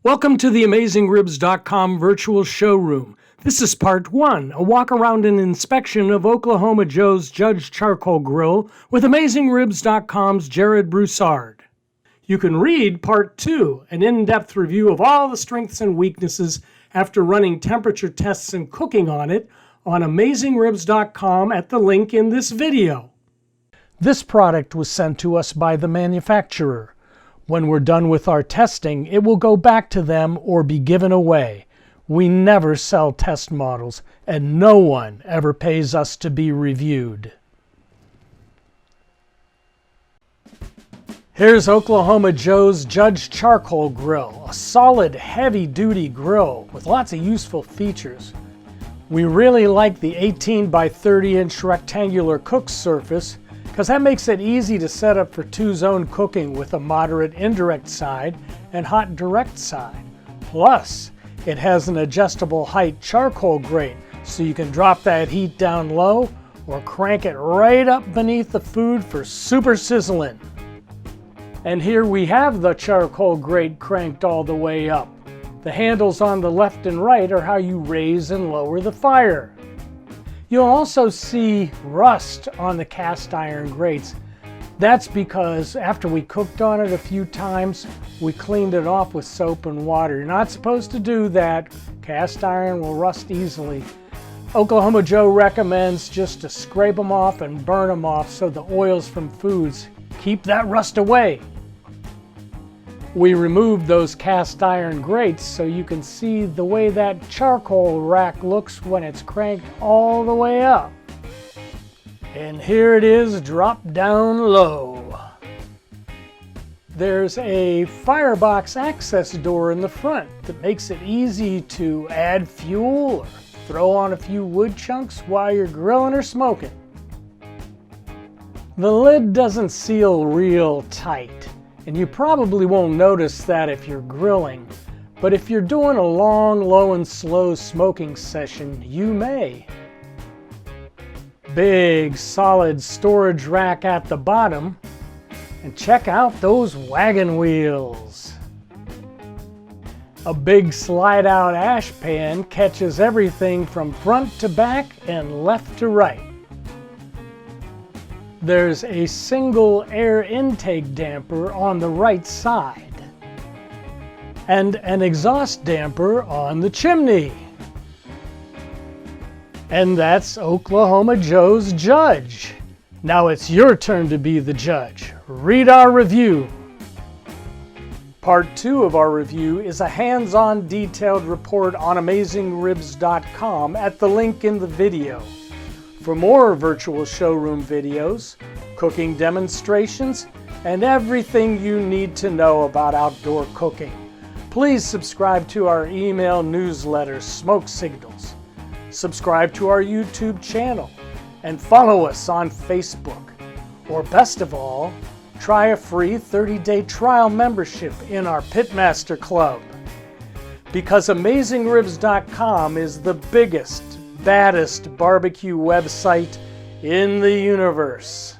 Welcome to the AmazingRibs.com virtual showroom. This is part 1, a walk around and inspection of Oklahoma Joe's Judge Charcoal Grill with AmazingRibs.com's Jared Broussard. You can read part 2, an in-depth review of all the strengths and weaknesses after running temperature tests and cooking on it on AmazingRibs.com at the link in this video. This product was sent to us by the manufacturer. When we're done with our testing, it will go back to them or be given away. We never sell test models, and no one ever pays us to be reviewed. Here's Oklahoma Joe's Judge Charcoal Grill, a solid, heavy-duty grill with lots of useful features. We really like the 18 by 30 inch rectangular cook surface, because that makes it easy to set up for two-zone cooking with a moderate indirect side and hot direct side. Plus, it has an adjustable height charcoal grate, so you can drop that heat down low or crank it right up beneath the food for super sizzling. And here we have the charcoal grate cranked all the way up. The handles on the left and right are how you raise and lower the fire. You'll also see rust on the cast iron grates. That's because after we cooked on it a few times, we cleaned it off with soap and water. You're not supposed to do that. Cast iron will rust easily. Oklahoma Joe recommends just to scrape them off and burn them off so the oils from foods keep that rust away. We removed those cast iron grates so you can see the way that charcoal rack looks when it's cranked all the way up. And here it is, dropped down low. There's a firebox access door in the front that makes it easy to add fuel or throw on a few wood chunks while you're grilling or smoking. The lid doesn't seal real tight, and you probably won't notice that if you're grilling, but if you're doing a long, low and slow smoking session, you may. Big, solid storage rack at the bottom, and check out those wagon wheels. A big slide-out ash pan catches everything from front to back and left to right. There's a single air intake damper on the right side and an exhaust damper on the chimney. And that's Oklahoma Joe's Judge. Now it's your turn to be the judge. Read our review. Part 2 of our review is a hands-on detailed report on AmazingRibs.com at the link in the video. For more virtual showroom videos, cooking demonstrations, and everything you need to know about outdoor cooking, please subscribe to our email newsletter, Smoke Signals. Subscribe to our YouTube channel and follow us on Facebook. Or best of all, try a free 30-day trial membership in our Pitmaster Club. Because AmazingRibs.com is the biggest, baddest barbecue website in the universe.